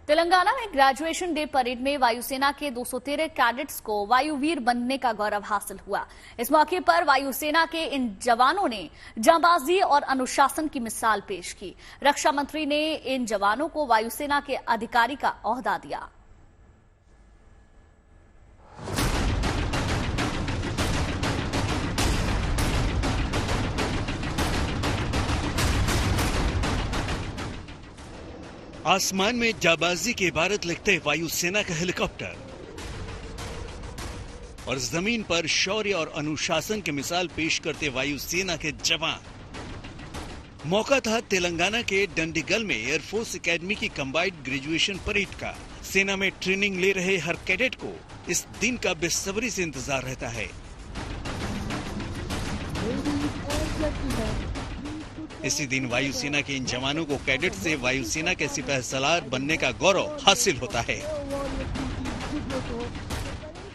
तेलंगाना में graduation day parade में वायुसेना के 213 कैडेट्स को वायुवीर बनने का गौरव हासिल हुआ। इस मौके पर वायुसेना के इन जवानों ने जांबाजी और अनुशासन की मिसाल पेश की। रक्षा मंत्री ने इन जवानों को वायुसेना के अधिकारी का ओहदा दिया। आसमान में जाबाजी की इबारत लिखते वायुसेना का हेलीकॉप्टर और जमीन पर शौर्य और अनुशासन की मिसाल पेश करते वायुसेना के जवान। मौका था तेलंगाना के डंडीगल में एयरफोर्स एकेडमी की कंबाइंड ग्रेजुएशन परेड का। सेना में ट्रेनिंग ले रहे हर कैडेट को इस दिन का बेसब्री से इंतजार रहता है। इसी दिन वायुसेना के इन जवानों को कैडेट से वायुसेना के सिपहसालार बनने का गौरव हासिल होता है।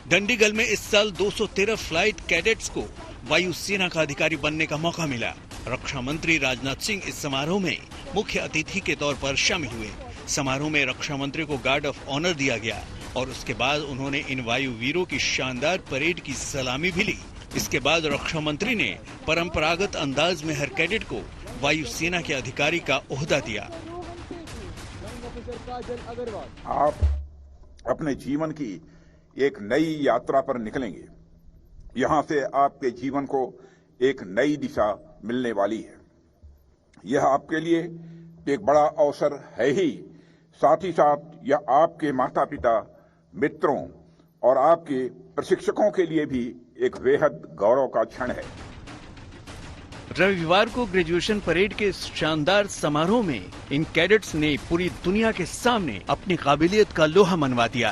डंडीगल में इस साल 213 फ्लाइट कैडेट्स को वायुसेना का अधिकारी बनने का मौका मिला। रक्षा मंत्री राजनाथ सिंह इस समारोह में मुख्य अतिथि के तौर पर शामिल हुए। समारोह में रक्षा मंत्री को गार्ड ऑफ ऑनर दिया गया और उसके बाद उन्होंने इन वायुवीरों की शानदार परेड की सलामी भी ली। इसके बाद रक्षा मंत्री ने परंपरागत अंदाज में हर कैडेट को वायुसेना के अधिकारी का ओहदा दिया। आप अपने जीवन की एक नई यात्रा पर निकलेंगे। यहां से आपके जीवन को एक नई दिशा मिलने वाली है। यह आपके लिए एक बड़ा अवसर है ही, साथ ही साथ यह आपके माता पिता, मित्रों और आपके प्रशिक्षकों के लिए भी एक बेहद गौरव का क्षण है। रविवार को ग्रेजुएशन परेड के इस शानदार समारोह में इन कैडेट्स ने पूरी दुनिया के सामने अपनी काबिलियत का लोहा मनवा दिया।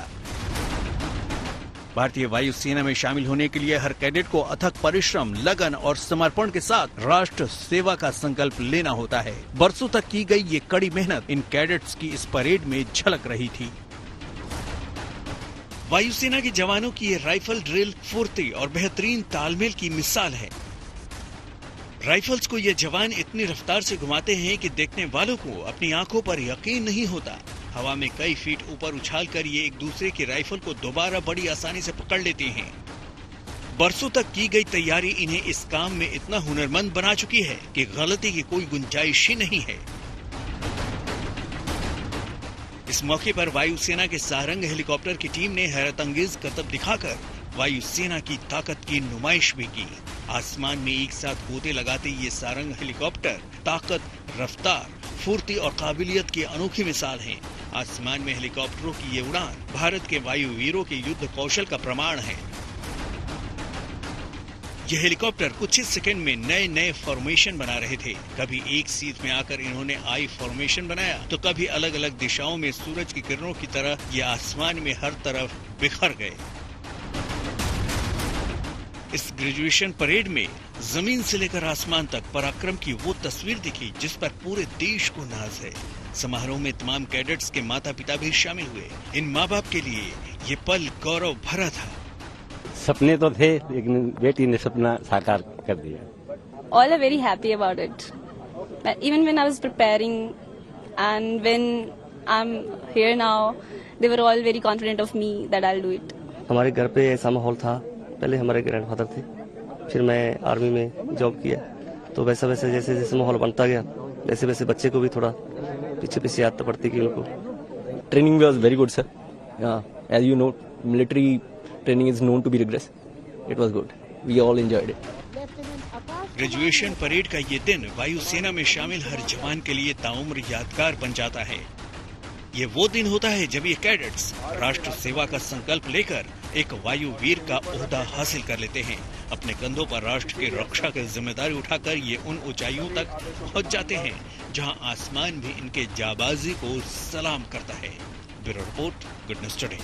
भारतीय वायुसेना में शामिल होने के लिए हर कैडेट को अथक परिश्रम, लगन और समर्पण के साथ राष्ट्र सेवा का संकल्प लेना होता है। बरसों तक की गई ये कड़ी मेहनत इन कैडेट्स की इस परेड में झलक रही थी। वायुसेना के जवानों की ये राइफल ड्रिल फुर्ती और बेहतरीन तालमेल की मिसाल है। राइफल्स को ये जवान इतनी रफ्तार से घुमाते हैं कि देखने वालों को अपनी आंखों पर यकीन नहीं होता। हवा में कई फीट ऊपर उछालकर ये एक दूसरे की राइफल को दोबारा बड़ी आसानी से पकड़ लेते हैं। बरसों तक की गई तैयारी इन्हें इस काम में इतना हुनरमंद बना चुकी है कि गलती की कोई गुंजाइश ही नहीं है। इस मौके पर वायुसेना के सारंग हेलीकॉप्टर की टीम ने हैरतअंगेज करतब दिखाकर वायुसेना की ताकत की नुमाइश भी की। आसमान में एक साथ गोते लगाते ये सारंग हेलीकॉप्टर ताकत, रफ्तार, फुर्ती और काबिलियत की अनोखी मिसाल है। आसमान में हेलीकॉप्टरों की ये उड़ान भारत के वायुवीरों के युद्ध कौशल का प्रमाण है। ये हेलीकॉप्टर कुछ ही सेकंड में नए नए फॉर्मेशन बना रहे थे। कभी एक सीध में आकर इन्होंने आई फॉर्मेशन बनाया, तो कभी अलग अलग दिशाओं में सूरज की किरणों की तरह ये आसमान में हर तरफ बिखर गए। इस ग्रेजुएशन परेड में जमीन से लेकर आसमान तक पराक्रम की वो तस्वीर दिखी जिस पर पूरे देश को नाज है। समारोह में तमाम कैडेट्स के माता पिता भी शामिल हुए। इन माँ बाप के लिए ये पल गौरव भरा था। सपने तो थे, लेकिन बेटी ने सपना साकार कर दिया। All are very happy about it. Even when I was preparing and when I'm here now, they were all very confident of me that I'll do it. हमारे घर पे ऐसा माहौल था। पहले हमारे ग्रैंडफादर थे, फिर मैं आर्मी में जॉब किया, तो वैसा वैसे जैसे जैसे माहौल बनता गया वैसे वैसे बच्चे को भी थोड़ा पीछे पीछे आदत पड़ती कि उनको। Training was very good sir. As you know, military training is known to be rigorous. It was good, we all enjoyed it. Graduation parade का ये दिन वायुसेना में शामिल हर जवान के लिए ताउम्र यादगार बन जाता है। ये वो दिन होता है जब ये कैडेट्स राष्ट्र सेवा का संकल्प लेकर एक वायुवीर का ओहदा हासिल कर लेते हैं। अपने कंधों पर राष्ट्र की रक्षा की जिम्मेदारी उठाकर ये उन ऊंचाइयों तक पहुंच जाते हैं जहां आसमान भी इनके जाबाजी को सलाम करता है। Bureau report, good news today.